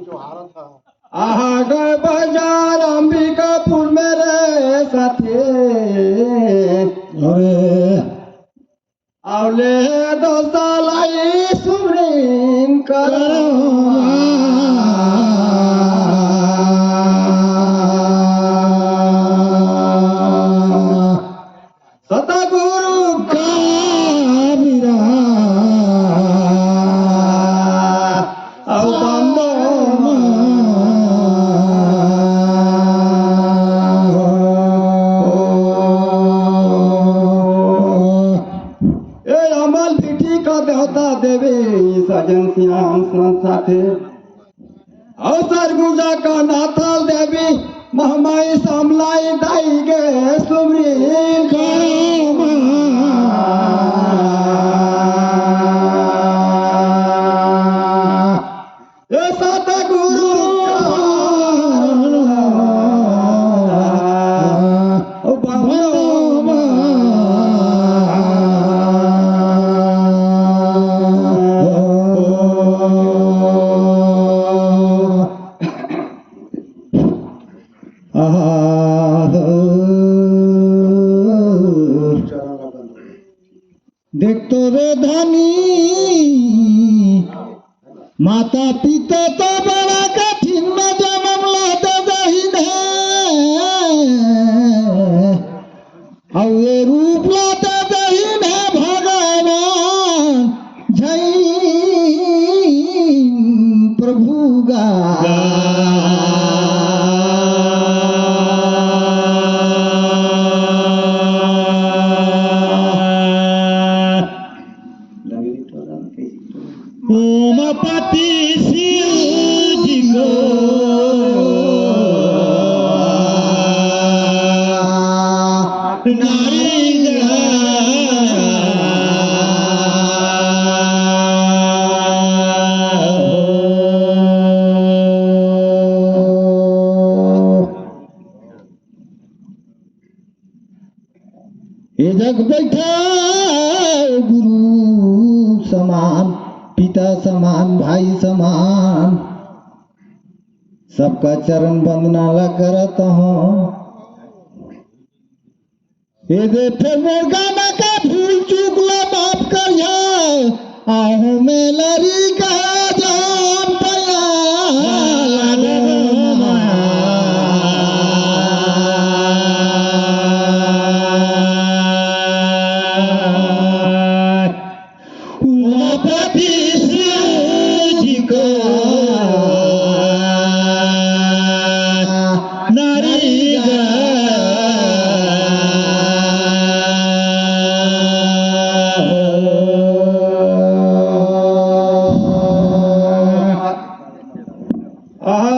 जो हारा था आ गए बाजार अंबिकापुर मेरे साथी अरे आवले दोसालाई सुमरिन सतगुरु काबिरा आओ बंदो अमल पीठी का देवता देवी सजन श्याम साथे अवसर गुजा का नाथाल देवी महमाई सामलाई दाई गे सुमरी सतगुरु देखतो रे धनी माता पिता तो बड़ा कठिन में जन्म लाते दहीन है और ये रूप लाते दहीन है भगवान जय प्रभु गा ओमपति शिव जी को नारी ये जग बैठा गुरु समान पिता समान भाई समान सबका चरण वंदना ला करत हूँ ये दे फिर मोर गाना का भूल चूक ला माफ करिया आहू में लरी का जाम पया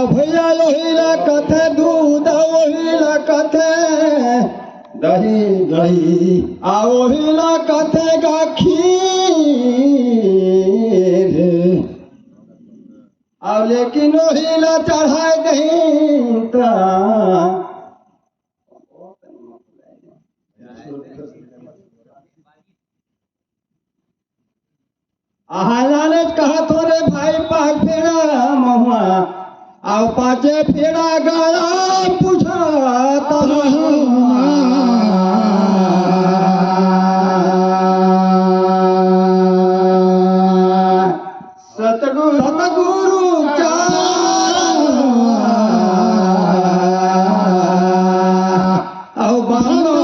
भैया लोहिला कथे दूध ओहिला कथे दही दही ओहिला कथे गाखीर अब लेकिन ओहिला चढ़ाए नहीं ता आहालाने कहा थोड़े भाई पाक फेरा महुआ आओ पाचे फेरा गाया पूछा सतगुरु आओ बांधो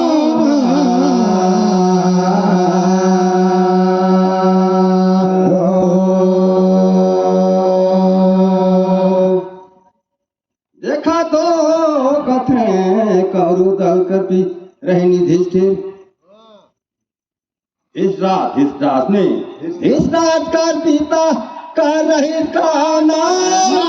देखा तो कथे करू दल कपी रहनी धिष्ठिर इस रात ने इस रात का पिता कर रही का नाम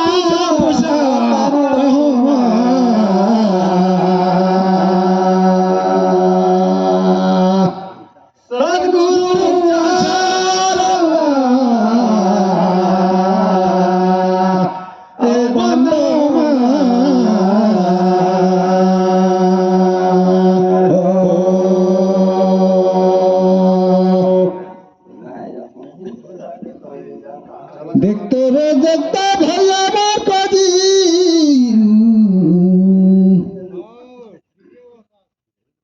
রে দেখতে ভাই আমার কাজী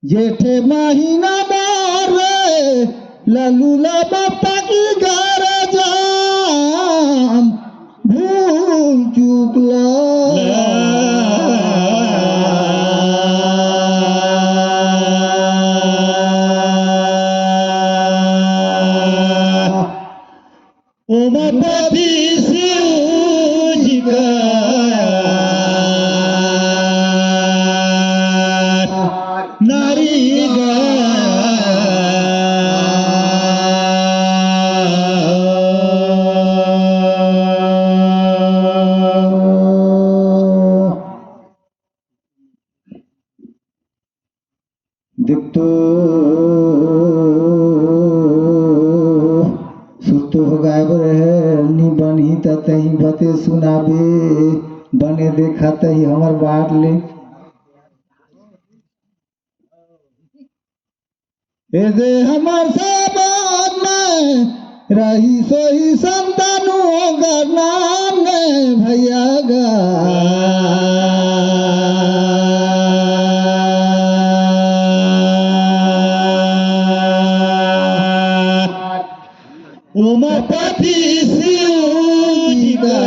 जेठे महीना मारे ललूला बापा की घर जाम भूल चुकला उमपति शिव जी का नारी देखतो सुतो हो गायब रहे नी बनी तही बते सुनाबे बने देखा तही हमर बाट ले ए दे हमर समाज में रही सोही संतानु नाम में भैया गा उमपति शिव जी का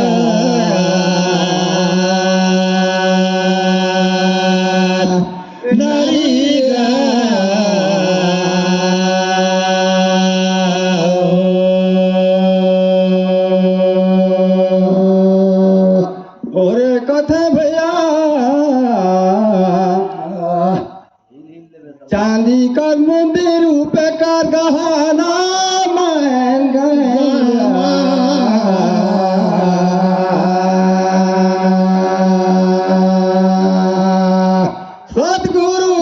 नारी और कथे भैया चांदी कर मंदिर पे कर गहना सतगुरु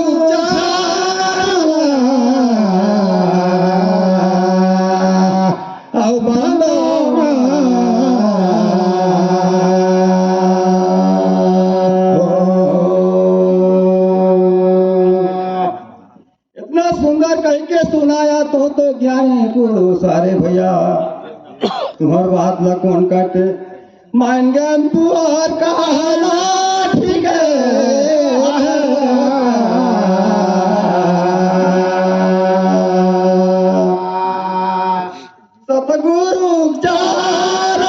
इतना सुंदर कह के सुनाया तो ज्ञानी पुरुष अरे भैया तुम्हार बात ला कौन काटे मान गन तू और कहना ठीक सतगुरु चार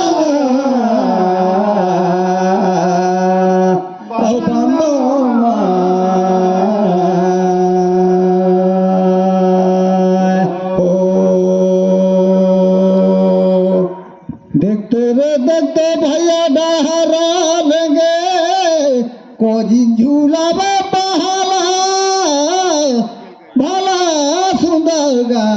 देखते भैया डहरा लेंगे कोजी झूला बहाला भला सुंदर गा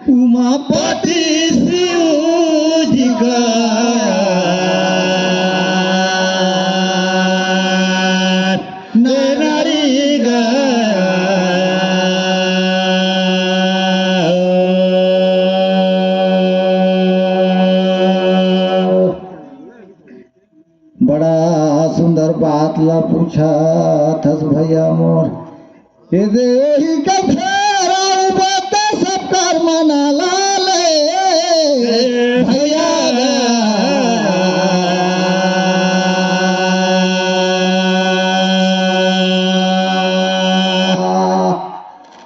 उमापति शिव जी का बड़ा सुंदर बात ला पूछा थस भैया मोर ये दे ही का फेरा बात सब कर मना लाले भैया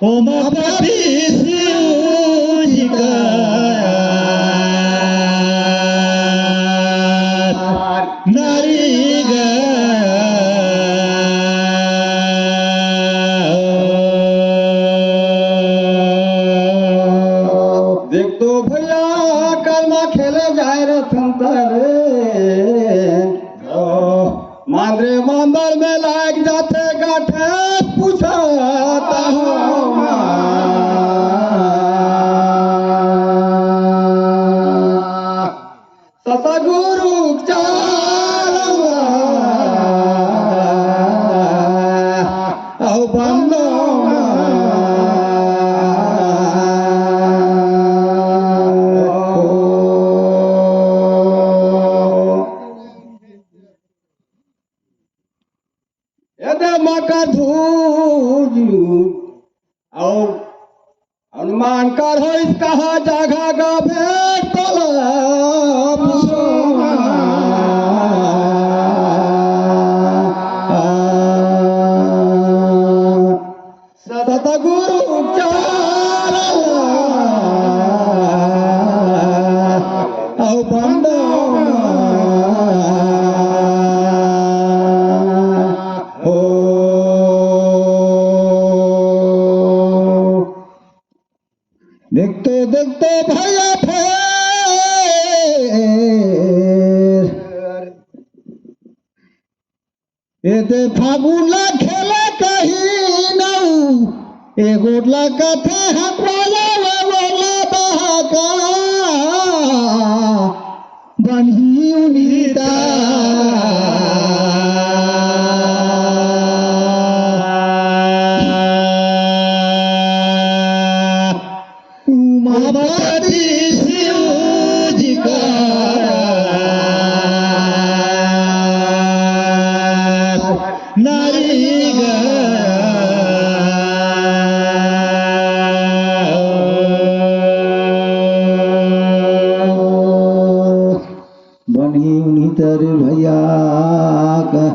उमापति शिव जी का नारी देख तो भैया कलमा खेले जाए रथन तरे मांद्रे मंदिर में लाग जाते गाठे पूछता सतगुरु बंदो यदि मकर धूज और हनुमान कर हो इसका जगह का भेद तलब सतगुरु चार औ बंदो हो देखते देखते भैया फेर एते फागुन खेले कहीं नऊ एगोला कथे हकवाला वाला बहाका बन्ही उनीता उमापति शिव जी का नारी बनी उन्हीं तेरे भैया का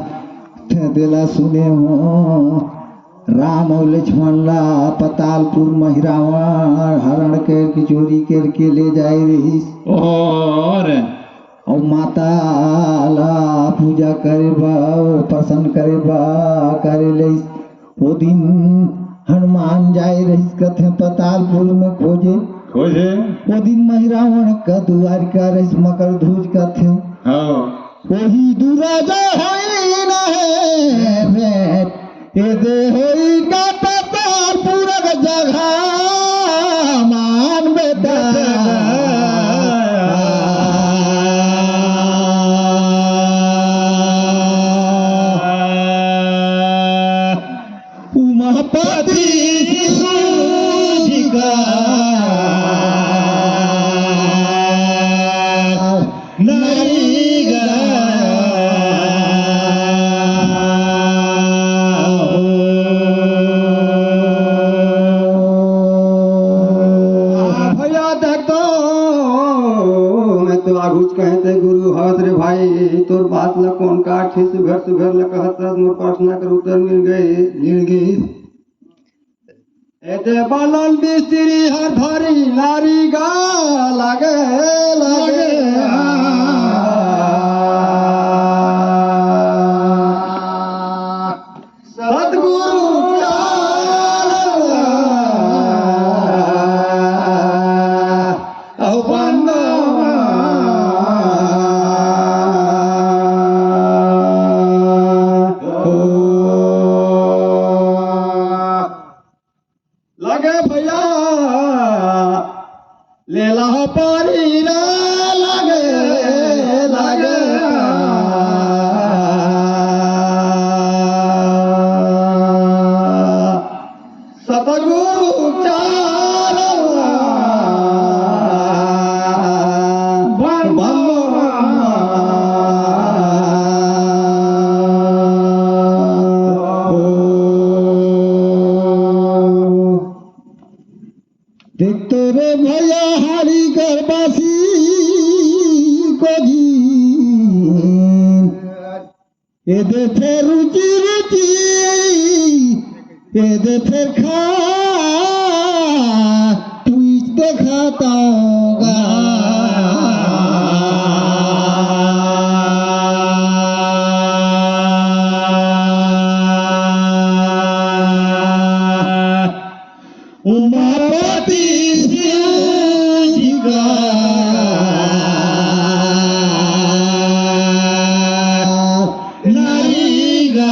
दिला सुने हो राम और लक्ष्मण ला पतालपुर महिरावण हरण कर की चोरी करके ले जाए रही और माता ला पूजा करे बा प्रसन्न करे बा करे ले वो दिन हनुमान जाए रही कथे पतालपुर में खोजे खोजे वो दिन महिरावण का द्वारिका रही मकर ध्वज कथे हाँ वही दुराजा होई न है भेंट ये दे होई का पतालपुर का जगह मान बेटा उमापति जी का नारी भैया देख तो मैं तो आगुच कहते गुरु हवत रे भाई तोर बात ला कौन काठी सुघर ला कहत मोर प्रश्न कर उत्तर मिल गई एते बालन मिस्त्री हर धरी नारी गा लागे लागे सतगुरु औ बंदो लगे भैया लेला पारी रे लगे लगे सतगुरु चार देखते रे भैया हारी करबासी को जी ये दे फिर रुचि रुचि ये दे फिर खा ट्वीट दिखाता होगा उमापति शिव जी का नारी गा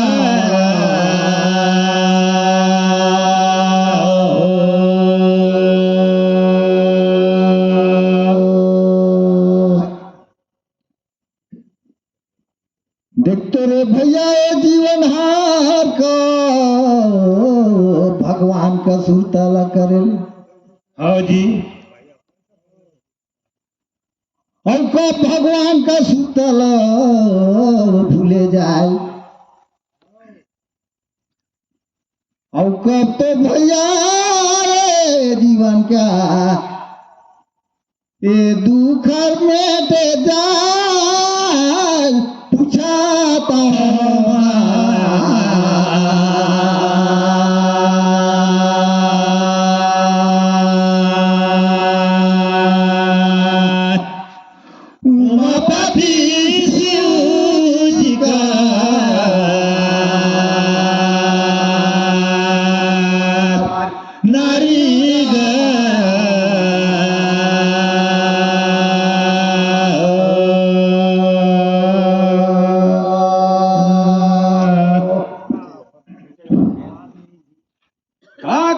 देखते रे भैया ये जीवन हार को भगवान का सुरताला करे हाँ जी और कब भगवान का सुरताला भूले जाए कब तो भैया रे जीवन क्या ये दुख में ते जाए पूछाता उमापति शिव जी का नारी का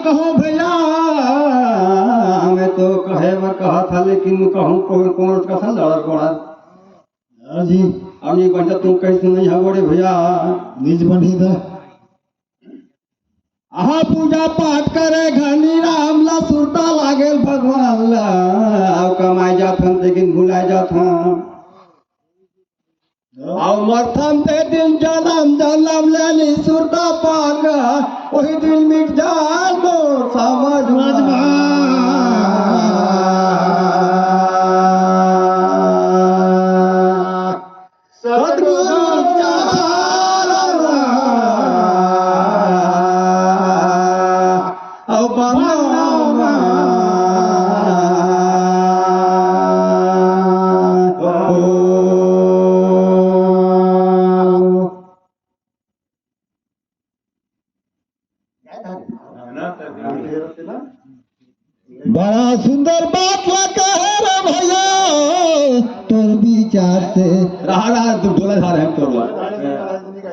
कहो भैया मैं तो कहे मैं कहा था लेकिन कहूँ कौन कसा लड़ा कोड़ा हाँ जी अब ये बंटा तुम कैसे नहीं है बड़े भैया निज बनी था आहा पूजा पाठ करे घनी राम ला सुरता लागे भगवान ला अब कमाई जात हम लेकिन भुलाए जात हम अब मरथम ते दिन जन्म लेनी सुरता पांग वही दिल मिट जान दो समझ सतगुरु बड़ा सुंदर बात लगा है रे भैया तोर विचार से रहा डोला जा रहे हैं तो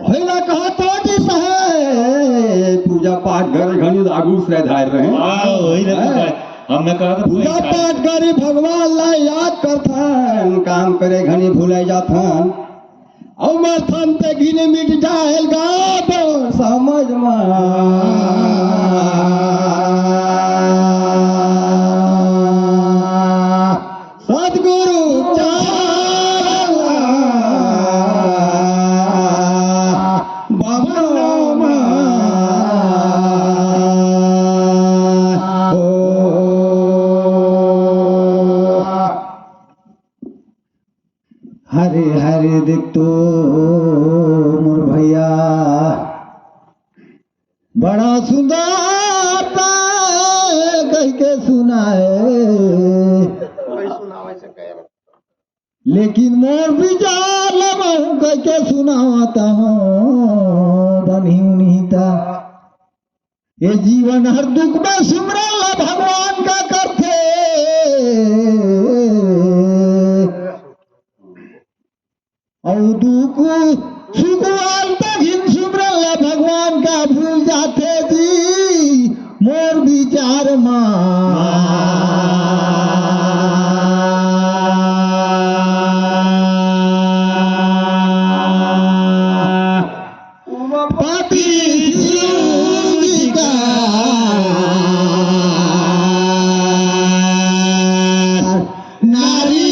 भैया कहा तो जी साहब पूजा पाठ घर घनी आगू से धार रहे हैं वही ना हमने कहा था पूजा पाठ करे भगवान ला याद करथन काम करे घनी भुलाए जाथन अमर थन ते घिने मिट जाएल गा समझ सतगुरु हरे हरे देख तो मोर भैया बड़ा सुंदर कह के सुनाए लेकिन मोर विचार लबाऊ कह के सुनाता हूँ बनी नीता ये जीवन हर दुख में सिमरन ला भगवान का करते और दुख सुखवान तक हिन सिमरन ला भगवान का भूल जाते जी मोर विचार पापी शिव जी का नारी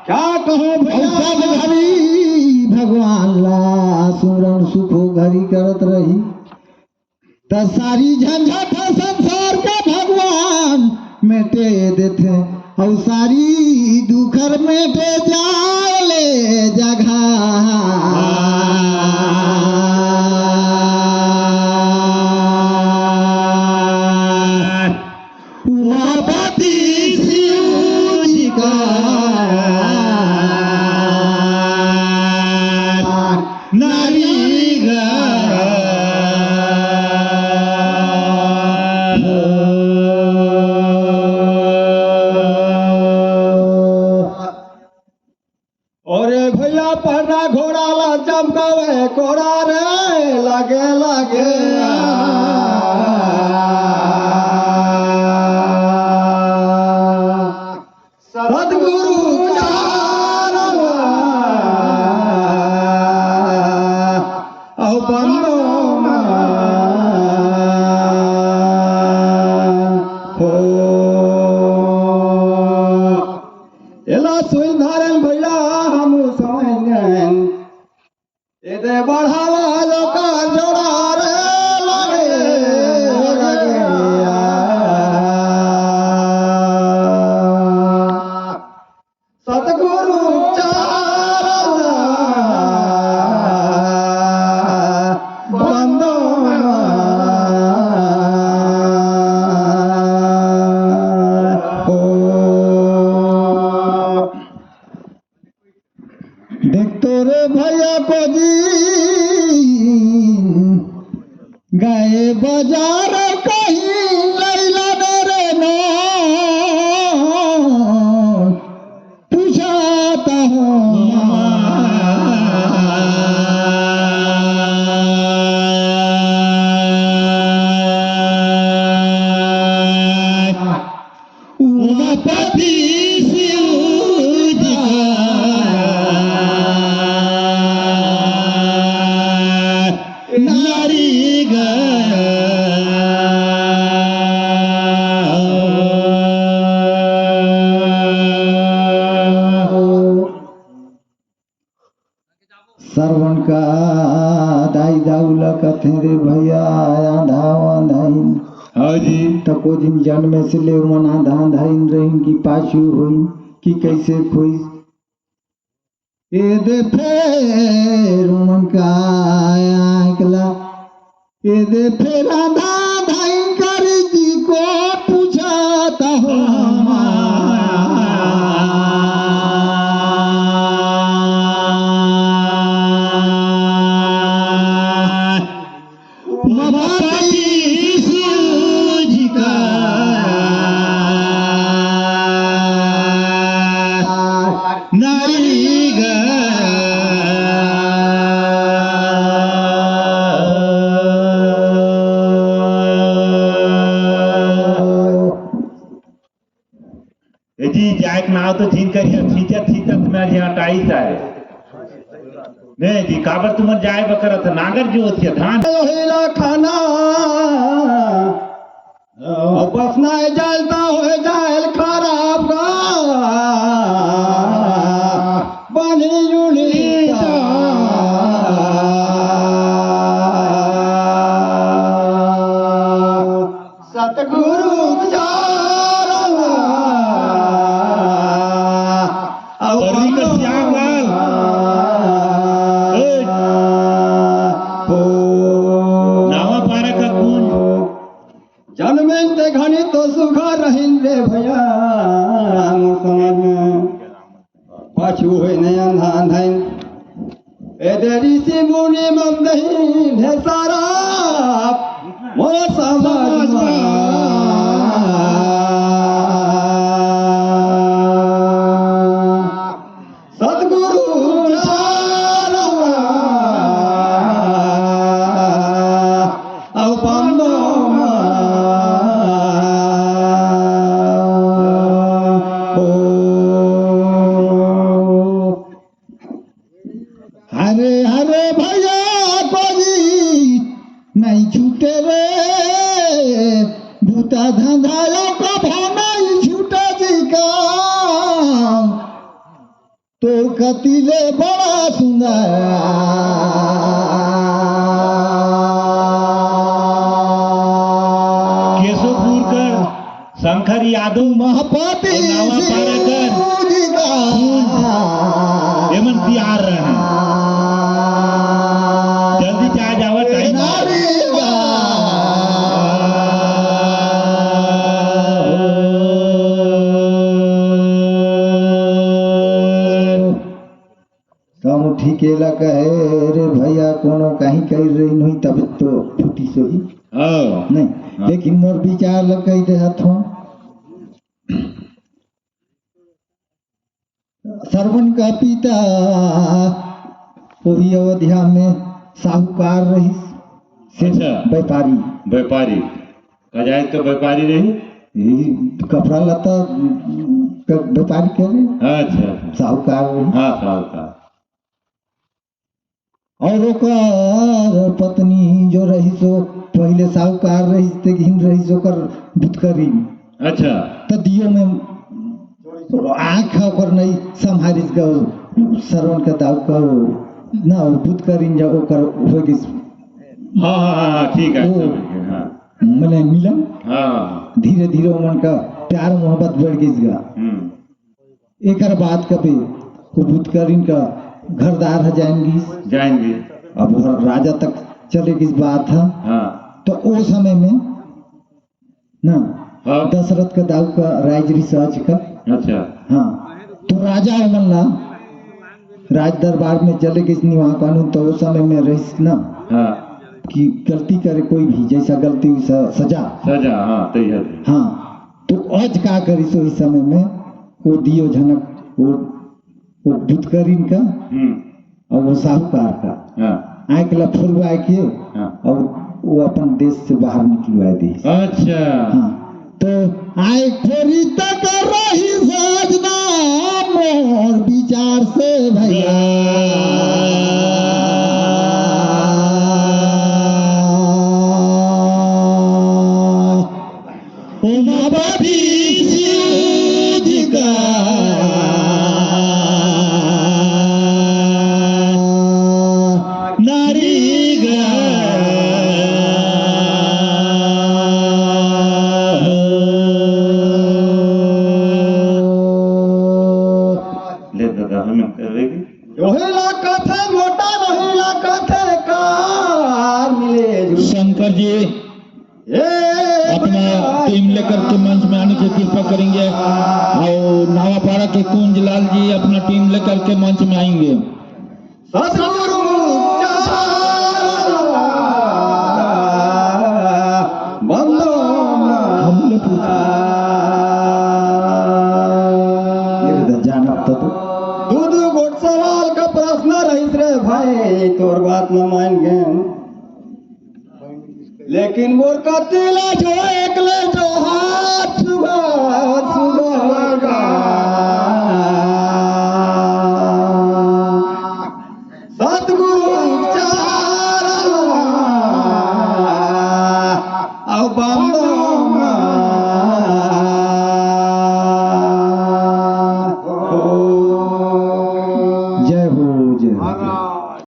क्या कहो भैया घड़ी भगवान ला सुमरन सुखो घड़ी करत रही त सारी झंझट संसार का भगवान मेटे देते और सारी दुखर मेटे जाले जगह उमापति शिव जी का नारी और भैया पहना घोड़ा ला चमकावे कोड़ा रे लगे लगे सतगुरु बंदो हो एला का दाई दाउला कथे रे भैया आंधा आंधाइन हाँ जी तो को दिन जन्म से ले मन आंधा आंधाइन रहीन की पाछू होई कि कैसे खोई ए दे फेर मन का आकला ए दे फेर आंधा आंधाइन कर जी को पूछाता हो जी जाए नाव तो झीन कर खींचत खींचत मैं यहाँ टाइस आए नहीं जी काबर तुम जाए बकरत नागर जो होती है धान हिला खाना बसना जलता हो जाए खराब का बनी जुली सतगुरु जन्मेंते घनी तो सुखा रहीन रे भैया समझ में पाछू होई नहीं अंधा अंधाइन ए देरी सी मुनि मम नहीं है सारा मोर समाज सतगुरु हरे हरे भैया कोई नहीं छूटे रे भूता धंधायों का भाव नहीं छूटे जी काम तो कतिले बड़ा सुंदर केशवपुर कर शंकर यादव महापाती नावा पाराकर एमन तैयार रहे जल्दी चाह जावा टाइम तुम ठीकेला कहे रे भैया कोनो कहीं कही रही नहीं तब तो फूटी सोही नहीं लेकिन मोर विचार लग कही दे हथों सरवन का पिता वही अयोध्या में साहूकार रही अच्छा व्यापारी व्यापारी कजाए तो व्यापारी रही कपड़ा लता का व्यापारी करे अच्छा साहूकार रही हाँ साहूकार और ओकर पत्नी जो रही सो पहले साहूकार रही ते घिन रही सो कर बुतकरी अच्छा तो दियो में आँख ओकर नहीं संहारिस गो सरवन का दाव का ना बुतकरीन जा ओकर हो गई हाँ हाँ हाँ ठीक है वो समझ गए, हाँ मैंने मिलन हाँ धीरे धीरे उमन का प्यार मोहब्बत बढ़ गई एक बात कभी वो बुतकरीन का घरदार है जाएंगे अब वो राजा तक चलेगी इस बात है हाँ तो वो समय में ना हाँ दशरथ का दाऊ का राज रिसर्च का अच्छा हाँ तो राजा मल्ला राज दरबार में चले गए निवाह कानून तो उस समय में रही ना हाँ कि गलती करे कोई भी जैसा गलती वैसा सजा सजा हाँ तैयार हाँ तो आज का करी सो इस समय में वो दियो झनक वो बुतकरीन का और वो साहूकार का हाँ आँख ला फुलवा के हाँ और वो अपन देश से बाहर निकलवा दी अच्छा हाँ तो आए खोरी तक रही सजना मोर विचार से भैया उमापति शिव जी का टीम लेकर के मंच में आने की कृपा करेंगे और नावापाड़ा के कुंज लाल जी अपना टीम लेकर के मंच में आएंगे। सतगुरु बंदो हमने पूछा जानब तो दूध गोट सवाल का प्रश्न रहीस रे भाई तोर बात न मान गए लेकिन मोर कतिला जो एकले जो हाथ सुबह सतगुरु चार औ बंदो